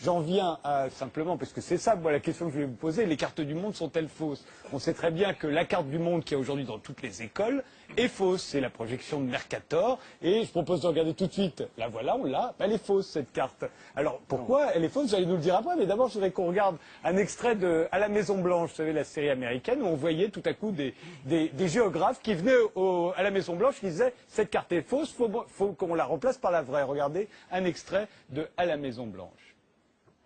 j'en viens à simplement, parce que c'est ça, moi, la question que je vais vous poser, les cartes du monde sont-elles fausses? On sait très bien que la carte du monde qu'il y a aujourd'hui dans toutes les écoles est fausse. C'est la projection de Mercator. Et je propose de regarder tout de suite. La voilà, on l'a. Elle est fausse, cette carte. Alors, pourquoi elle est fausse? Vous allez nous le dire après. Mais d'abord, je voudrais qu'on regarde un extrait de À la Maison Blanche, vous savez, la série américaine, où on voyait tout à coup des géographes qui venaient à la Maison Blanche qui disaient cette carte est fausse, faut qu'on la remplace par la vraie. Regardez un extrait de À la Maison Blanche.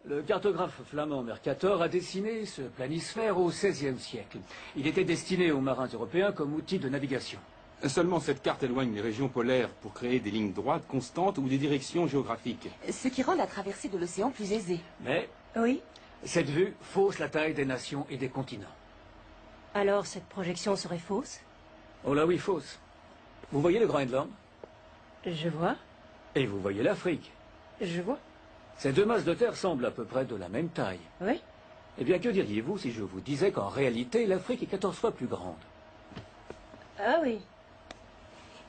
Le cartographe flamand Mercator a dessiné ce planisphère au XVIe siècle. Il était destiné aux marins européens comme outil de navigation. Seulement cette carte éloigne les régions polaires pour créer des lignes droites constantes ou des directions géographiques. Ce qui rend la traversée de l'océan plus aisée. Mais Oui. cette vue fausse la taille des nations et des continents. Alors cette projection serait fausse? Oh là oui, fausse. Vous voyez le Groenland? Je vois, Et vous voyez l'Afrique. je vois. Ces deux masses de terre semblent à peu près de la même taille. Oui. Eh bien, que diriez-vous si je vous disais qu'en réalité, l'Afrique est 14 fois plus grande? Ah oui.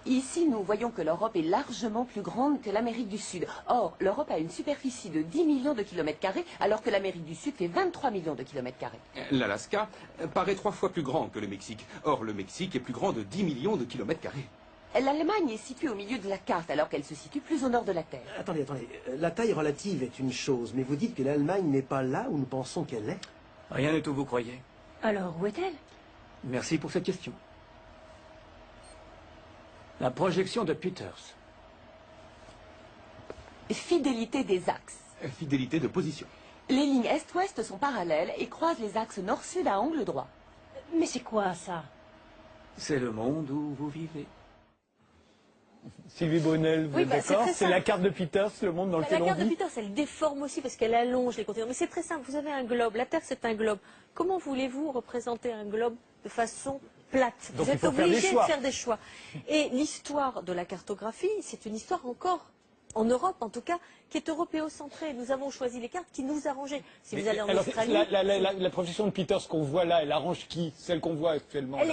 Ici, nous voyons que l'Europe est largement plus grande que l'Amérique du Sud. Or, l'Europe a une superficie de 10 millions de kilomètres carrés, alors que l'Amérique du Sud fait 23 millions de kilomètres carrés. L'Alaska paraît 3 fois plus grand que le Mexique. Or, le Mexique est plus grand de 10 millions de kilomètres carrés. L'Allemagne est située au milieu de la carte, alors qu'elle se situe plus au nord de la Terre. Attendez. La taille relative est une chose, mais vous dites que l'Allemagne n'est pas là où nous pensons qu'elle est. Rien n'est où vous croyez. Alors où est-elle? Merci pour cette question. La projection de Peters. Fidélité des axes. Fidélité de position. Les lignes est-ouest sont parallèles et croisent les axes nord-sud à angle droit. Mais c'est quoi ça? C'est le monde où vous vivez. Sylvie Brunel, vous Oui, êtes bah, c'est d'accord? très C'est simple. la carte de Peters, le monde dans La lequel on carte de vit? Peters, elle déforme aussi parce qu'elle allonge les continents. Mais c'est très simple, vous avez un globe, la Terre c'est un globe. Comment voulez-vous représenter un globe de façon plate? Donc, Vous il êtes faut faire des obligé de choix. faire des choix. Et l'histoire de la cartographie, c'est une histoire encore, en Europe en tout cas, qui est européocentrée. Nous avons choisi les cartes qui nous arrangeaient. Si vous allez en Alors, Australie... la projection de Peters qu'on voit là, elle arrange qui? Celle qu'on voit actuellement là.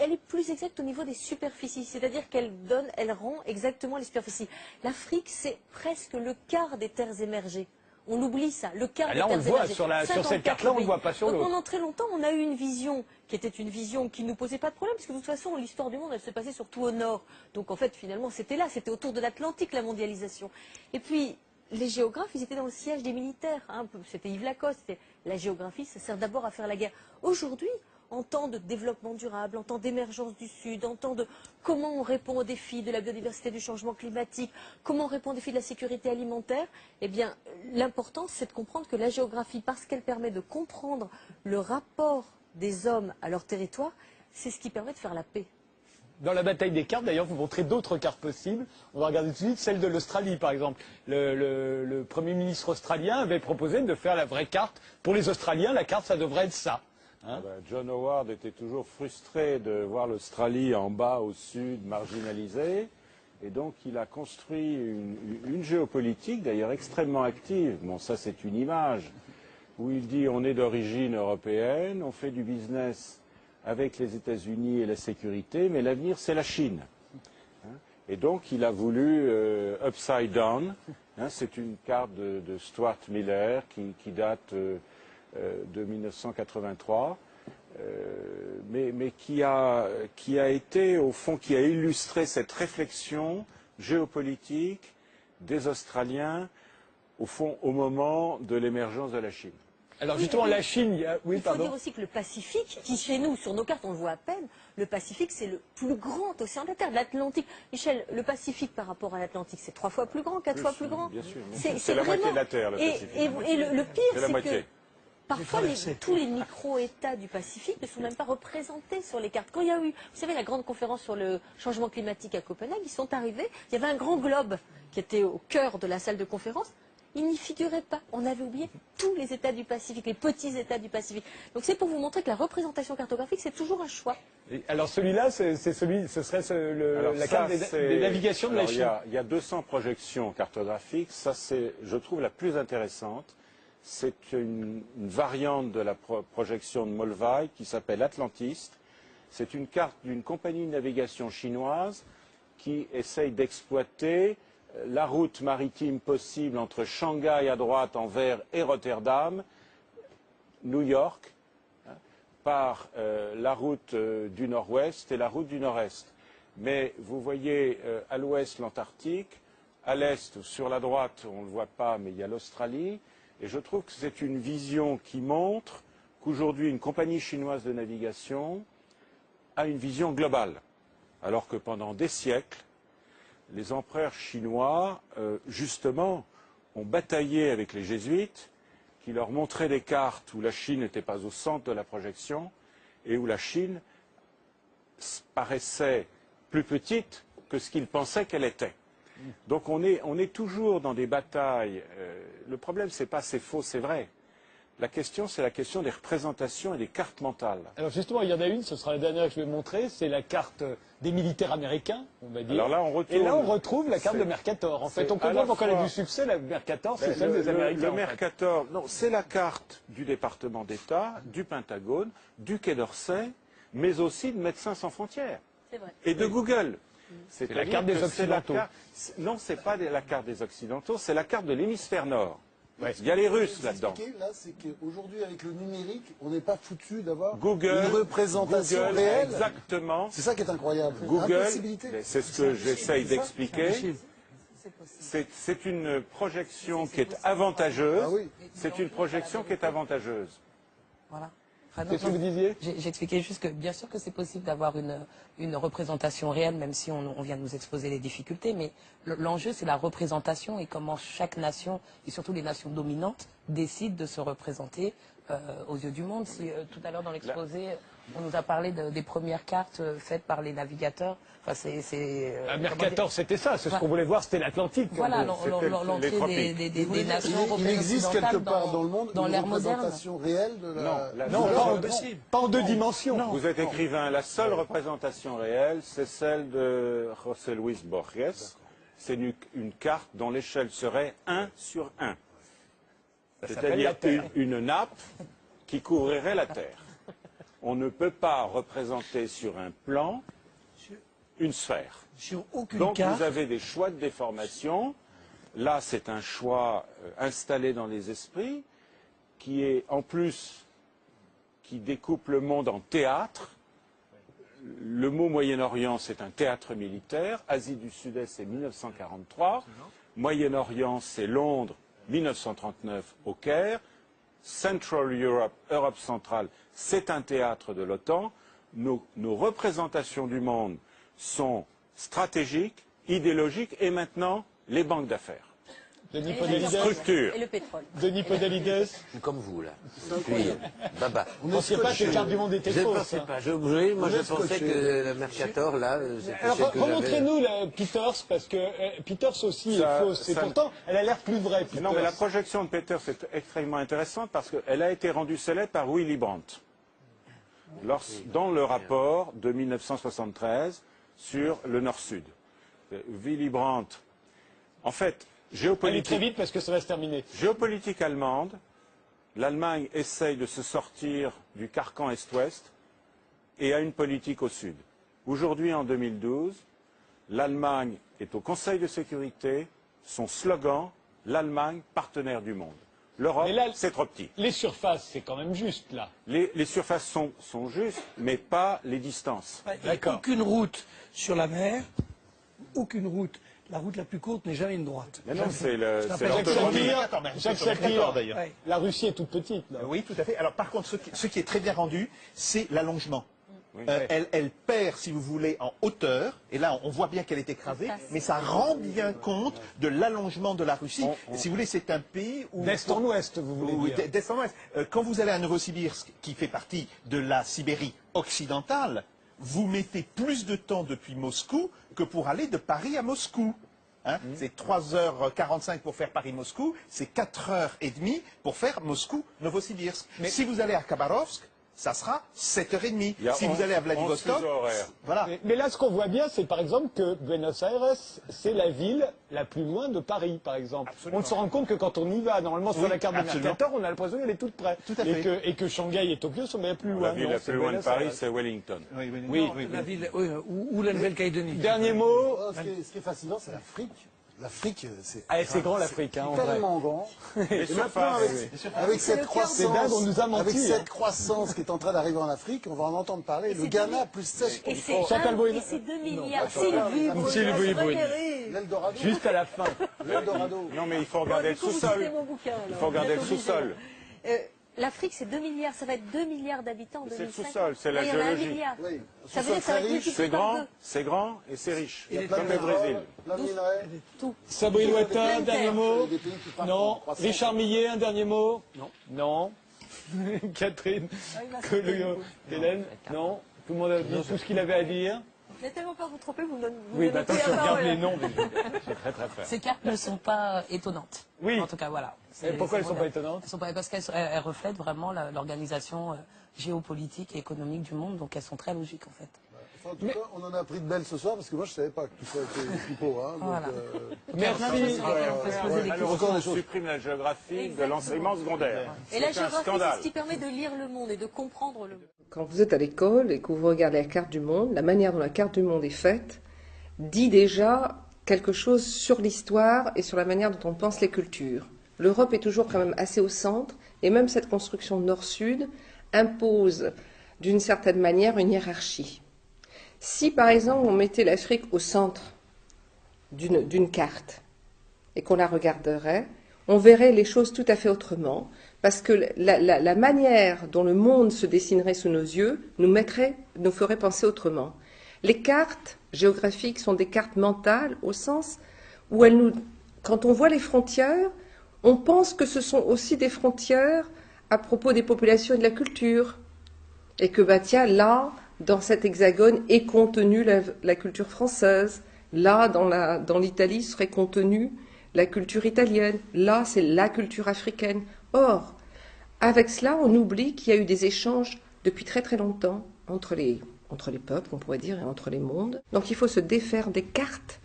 Elle est plus exacte au niveau des superficies, c'est-à-dire qu'elle donne, elle rend exactement les superficies. L'Afrique, c'est presque le quart des terres émergées. On oublie ça, le quart des Là, on terres le voit émergées. sur cette 54 carte-là, on ne le pays. voit pas sur Donc l'autre. pendant très longtemps, on a eu une vision qui était une vision qui ne nous posait pas de problème, parce que de toute façon, l'histoire du monde, elle se passait surtout au nord. Donc en fait, finalement, c'était là, c'était autour de l'Atlantique, la mondialisation. Et puis, les géographes, ils étaient dans le siège des militaires. Hein. C'était Yves Lacoste. La géographie, ça sert d'abord à faire la guerre. Aujourd'hui, en temps de développement durable, en temps d'émergence du Sud, en temps de comment on répond aux défis de la biodiversité, du changement climatique, comment on répond aux défis de la sécurité alimentaire, eh bien, l'important, c'est de comprendre que la géographie, parce qu'elle permet de comprendre le rapport des hommes à leur territoire, c'est ce qui permet de faire la paix. Dans la bataille des cartes, d'ailleurs, vous montrez d'autres cartes possibles. On va regarder tout de suite celle de l'Australie, par exemple. Le Premier ministre australien avait proposé de faire la vraie carte. Pour les Australiens, la carte, ça devrait être ça. Hein? John Howard était toujours frustré de voir l'Australie en bas, au sud, marginalisée. Et donc, il a construit une géopolitique, d'ailleurs extrêmement active. Bon, ça, c'est une image où il dit on est d'origine européenne, on fait du business avec les États-Unis et la sécurité, mais l'avenir, c'est la Chine. Et donc, il a voulu Upside Down. C'est une carte de Stuart Miller qui date de 1983, mais qui a été, au fond, qui a illustré cette réflexion géopolitique des Australiens, au fond, au moment de l'émergence de la Chine. Alors justement, la Chine, Il faut dire aussi que le Pacifique, qui chez nous, sur nos cartes, on le voit à peine, le Pacifique, c'est le plus grand océan de la Terre, l'Atlantique. Michel, le Pacifique par rapport à l'Atlantique, c'est 3 fois plus grand, 4 fois plus grand. Bien sûr. C'est la vraiment... moitié de la Terre, le Pacifique. Et le pire, C'est la c'est moitié. que parfois, tous les micro-États du Pacifique ne sont même pas représentés sur les cartes. Quand il y a eu, vous savez, la grande conférence sur le changement climatique à Copenhague, ils sont arrivés, il y avait un grand globe qui était au cœur de la salle de conférence. Il n'y figurait pas. On avait oublié tous les États du Pacifique, les petits États du Pacifique. Donc c'est pour vous montrer que la représentation cartographique, c'est toujours un choix. Alors celui-là, ce serait la carte des navigations de la Chine. Il y a 200 projections cartographiques. Ça, c'est, je trouve, la plus intéressante. C'est une variante de la projection de Molvay qui s'appelle Atlantiste. C'est une carte d'une compagnie de navigation chinoise qui essaye d'exploiter la route maritime possible entre Shanghai à droite en vert et Rotterdam, New York, par la route du nord-ouest et la route du nord-est. Mais vous voyez à l'ouest l'Antarctique, à l'est, sur la droite, on ne le voit pas, mais il y a l'Australie. Et je trouve que c'est une vision qui montre qu'aujourd'hui, une compagnie chinoise de navigation a une vision globale. Alors que pendant des siècles, les empereurs chinois, justement, ont bataillé avec les jésuites, qui leur montraient des cartes où la Chine n'était pas au centre de la projection et où la Chine paraissait plus petite que ce qu'ils pensaient qu'elle était. Donc on est toujours dans des batailles. Le problème, c'est pas c'est faux, c'est vrai. La question, c'est la question des représentations et des cartes mentales. Alors justement, il y en a une, ce sera la dernière que je vais montrer, c'est la carte des militaires américains, on va dire. Alors là, on retourne. Et là, on retrouve la carte de Mercator. En fait, on comprend pourquoi elle a du succès, la Mercator, c'est celle des Américains. Le Mercator, non, c'est la carte du département d'État, du Pentagone, du Quai d'Orsay, mais aussi de Médecins sans frontières. C'est vrai. Et de Google. C'est la carte des Occidentaux. Non, ce n'est pas la carte des Occidentaux, c'est la carte de l'hémisphère nord. Ouais. Il y a les Russes là-dedans. Là, c'est qu'aujourd'hui, avec le numérique, on n'est pas foutu d'avoir Google, une représentation réelle. Exactement. C'est ça qui est incroyable. Google, Impossibilité. c'est ce que j'essaye d'expliquer. C'est une projection qui est avantageuse. Ah oui. C'est une projection qui est avantageuse. Voilà. C'est ce que vous disiez? J'expliquais juste que bien sûr que c'est possible d'avoir une représentation réelle, même si on vient de nous exposer les difficultés, mais l'enjeu c'est la représentation et comment chaque nation, et surtout les nations dominantes, décident de se représenter aux yeux du monde. Si tout à l'heure dans l'exposé, on nous a parlé des premières cartes faites par les navigateurs. Enfin, Mercator, c'était ça, c'est ce qu'on voulait voir, c'était l'Atlantique. Voilà, l'entrée des nations européennes. Il existe quelque part dans le monde dans une l'ère moderne. représentation réelle de la... Non, pas en deux dimensions. Vous êtes écrivain, la seule représentation réelle, c'est celle de José Luis Borges. C'est une carte dont l'échelle serait 1 sur 1. C'est-à-dire une nappe qui couvrirait la Terre. On ne peut pas représenter sur un plan une sphère. Sur aucune Donc carte. vous avez des choix de déformation. Là, c'est un choix installé dans les esprits qui est en plus qui découpe le monde en théâtre. Le mot Moyen-Orient, c'est un théâtre militaire. Asie du Sud-Est, c'est 1943. Moyen-Orient, c'est Londres, 1939 au Caire. Central Europe, Europe centrale, c'est un théâtre de l'OTAN. Nos représentations du monde sont stratégiques, idéologiques et maintenant les banques d'affaires. Denis Et Podalides. Structure. Et le pétrole. Denis Podalides. Je suis comme vous, là. Puis, baba. Vous ne pensiez pas que les cartes du monde étaient Je ne fausses. pensais hein. pas. Moi, je pensais que le Mercator, là, c'était Alors, celle que j'avais. remontrez-nous la Peters, parce que Peters aussi est fausse. Et pourtant, elle a l'air plus vraie, Peters. Non, mais la projection de Peters est extrêmement intéressante parce qu'elle a été rendue célèbre par Willy Brandt dans le rapport de 1973 sur le Nord-Sud. Willy Brandt, en fait, Allez très vite parce que ça va se terminer. géopolitique allemande, l'Allemagne essaye de se sortir du carcan Est-Ouest et a une politique au Sud. Aujourd'hui, en 2012, l'Allemagne est au Conseil de sécurité, son slogan, l'Allemagne partenaire du monde. L'Europe, c'est trop petit. Les surfaces, c'est quand même juste, là. Les surfaces sont justes, mais pas les distances. Il n'y a aucune route sur la mer, aucune route. La route la plus courte n'est jamais une droite. Mais non, c'est Jacques Sapir, la Russie est toute petite. Là. Oui, tout à fait. Alors par contre, ce qui est très bien rendu, c'est l'allongement. Elle perd, si vous voulez, en hauteur, et là on voit bien qu'elle est écrasée, mais ça rend bien compte de l'allongement de la Russie. Si vous voulez, c'est un pays où... D'est en ouest, vous voulez dire. D'est en ouest. Quand vous allez à Novosibirsk, qui fait partie de la Sibérie occidentale, vous mettez plus de temps depuis Moscou que pour aller de Paris à Moscou. Hein, c'est 3h45 pour faire Paris-Moscou, c'est 4h30 pour faire Moscou-Novosibirsk. Si vous allez à Khabarovsk, ça sera 7h30. Si vous allez à Vladivostok, voilà. Mais là, ce qu'on voit bien, c'est par exemple que Buenos Aires, c'est la ville la plus loin de Paris, par exemple. Absolument. On se rend compte que quand on y va, normalement sur la carte de absolument. Mercator, on a l'impression qu'elle est toute près. Tout à fait. Et que Shanghai et Tokyo sont bien plus loin. La ville la plus loin de Paris, c'est Wellington. La ville, ou la Nouvelle-Calédonie. Dernier mot. Ce qui est fascinant, c'est l'Afrique. l'Afrique, c'est... Ah, c'est grand l'Afrique, hein, en vrai. Tellement grand. Les Et surfaces, maintenant, oui. avec C'est cette le cœur croissance, du monde. C'est dingue, on nous a menti, avec hein. cette croissance qui est en train d'arriver en Afrique, on va en entendre parler. Le Ghana, plus 16%. Et c'est 2 milliards. Sylvie Brune. L'Eldorado. Juste à la fin. L'Eldorado. Non, mais il faut regarder le sous-sol. Il faut regarder le sous-sol. L'Afrique, c'est 2 milliards. Ça va être 2 milliards d'habitants en C'est le 2005. sous-sol, c'est la Là, il y en a 1 géologie. milliard. Oui. Ça veut dire que ça va être multiplié par deux. C'est grand et c'est riche. Il y a plein Comme de le Brésil. plein de minerais. Tout. Sabrine Ouattin, un dernier mot. Des pays qui partent en Non. croissance. Richard Millet, un dernier mot. Non. Non. Catherine Colliot, Hélène. Non. Tout le monde a dit tout ce qu'il avait à dire. J'ai tellement peur de vous tromper, vous me donnez Oui, maintenant la je regarde parole. les noms, mais c'est très très fort. Ces cartes ne sont pas étonnantes. Oui. En tout cas, voilà. Et pourquoi elles ne sont voilà. pas étonnantes? Elles sont pas, parce qu'elles reflètent vraiment l'organisation géopolitique et économique du monde, donc elles sont très logiques en fait. Enfin, en tout cas, on en a appris de belles ce soir, parce que moi je ne savais pas que tout ça était pipeau. Hein, donc, Voilà. Merci. Malheureusement, on supprime la géographie de l'enseignement secondaire. Et la C'est un géographie, c'est scandale. ce qui permet de lire le monde et de comprendre le monde. Quand vous êtes à l'école et que vous regardez la carte du monde, la manière dont la carte du monde est faite dit déjà quelque chose sur l'histoire et sur la manière dont on pense les cultures. L'Europe est toujours quand même assez au centre, et même cette construction nord-sud impose d'une certaine manière une hiérarchie. Si par exemple on mettait l'Afrique au centre d'une carte et qu'on la regarderait, on verrait les choses tout à fait autrement, parce que la manière dont le monde se dessinerait sous nos yeux nous ferait penser autrement. Les cartes géographiques sont des cartes mentales au sens où quand on voit les frontières, on pense que ce sont aussi des frontières à propos des populations et de la culture. Et que, tiens, là, dans cet hexagone est contenue la culture française. Là, dans l'Italie, serait contenue la culture italienne. Là, c'est la culture africaine. Or, avec cela, on oublie qu'il y a eu des échanges depuis très très longtemps entre les peuples, on pourrait dire, et entre les mondes. Donc il faut se défaire des cartes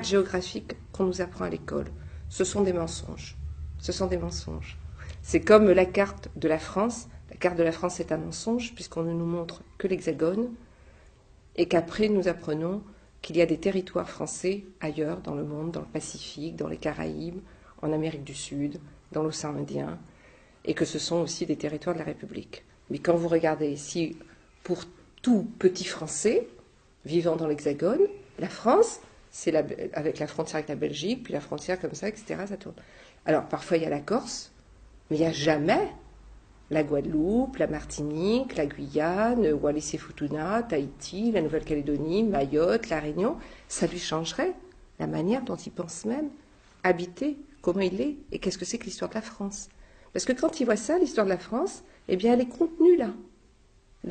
géographiques qu'on nous apprend à l'école. Ce sont des mensonges. Ce sont des mensonges. C'est comme la carte de la France. La carte de la France est un mensonge, puisqu'on ne nous montre que l'hexagone, et qu'après nous apprenons qu'il y a des territoires français ailleurs dans le monde, dans le Pacifique, dans les Caraïbes, en Amérique du Sud, dans l'océan Indien, et que ce sont aussi des territoires de la République. Mais quand vous regardez ici, pour tout petit Français vivant dans l'Hexagone, la France, c'est avec la frontière avec la Belgique, puis la frontière comme ça, etc., ça tourne. Alors, parfois, il y a la Corse, mais il n'y a jamais la Guadeloupe, la Martinique, la Guyane, Wallis-et-Futuna, Tahiti, la Nouvelle-Calédonie, Mayotte, la Réunion. Ça lui changerait la manière dont il pense même habiter, comment il est, et qu'est-ce que c'est que l'histoire de la France. Parce que quand il voit ça, l'histoire de la France, eh bien, elle est contenue là,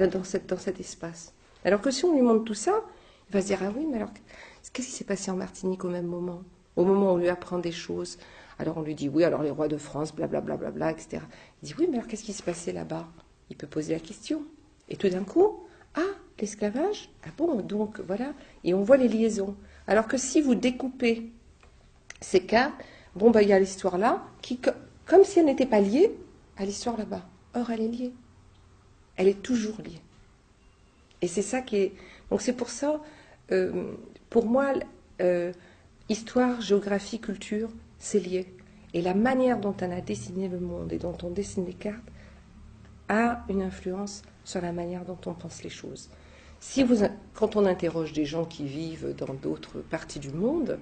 dans cet espace. Alors que si on lui montre tout ça, il va se dire, ah oui, mais alors, qu'est-ce qui s'est passé en Martinique au même moment? Au moment où on lui apprend des choses. Alors on lui dit, oui, alors les rois de France, blablabla, bla, bla, bla, etc. Il dit, oui, mais alors qu'est-ce qui s'est passé là-bas? Il peut poser la question. Et tout d'un coup, ah, l'esclavage? Ah bon, donc voilà. Et on voit les liaisons. Alors que si vous découpez ces cartes, bon, il y a l'histoire là, qui, comme si elle n'était pas liée à l'histoire là-bas. Or, elle est liée. Elle est toujours liée. Et c'est ça qui est... Donc c'est pour ça, pour moi, histoire, géographie, culture, c'est lié. Et la manière dont on a dessiné le monde et dont on dessine les cartes a une influence sur la manière dont on pense les choses. Quand on interroge des gens qui vivent dans d'autres parties du monde,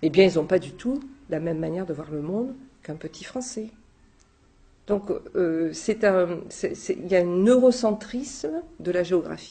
eh bien, ils n'ont pas du tout la même manière de voir le monde qu'un petit Français. Donc, il y a un eurocentrisme de la géographie.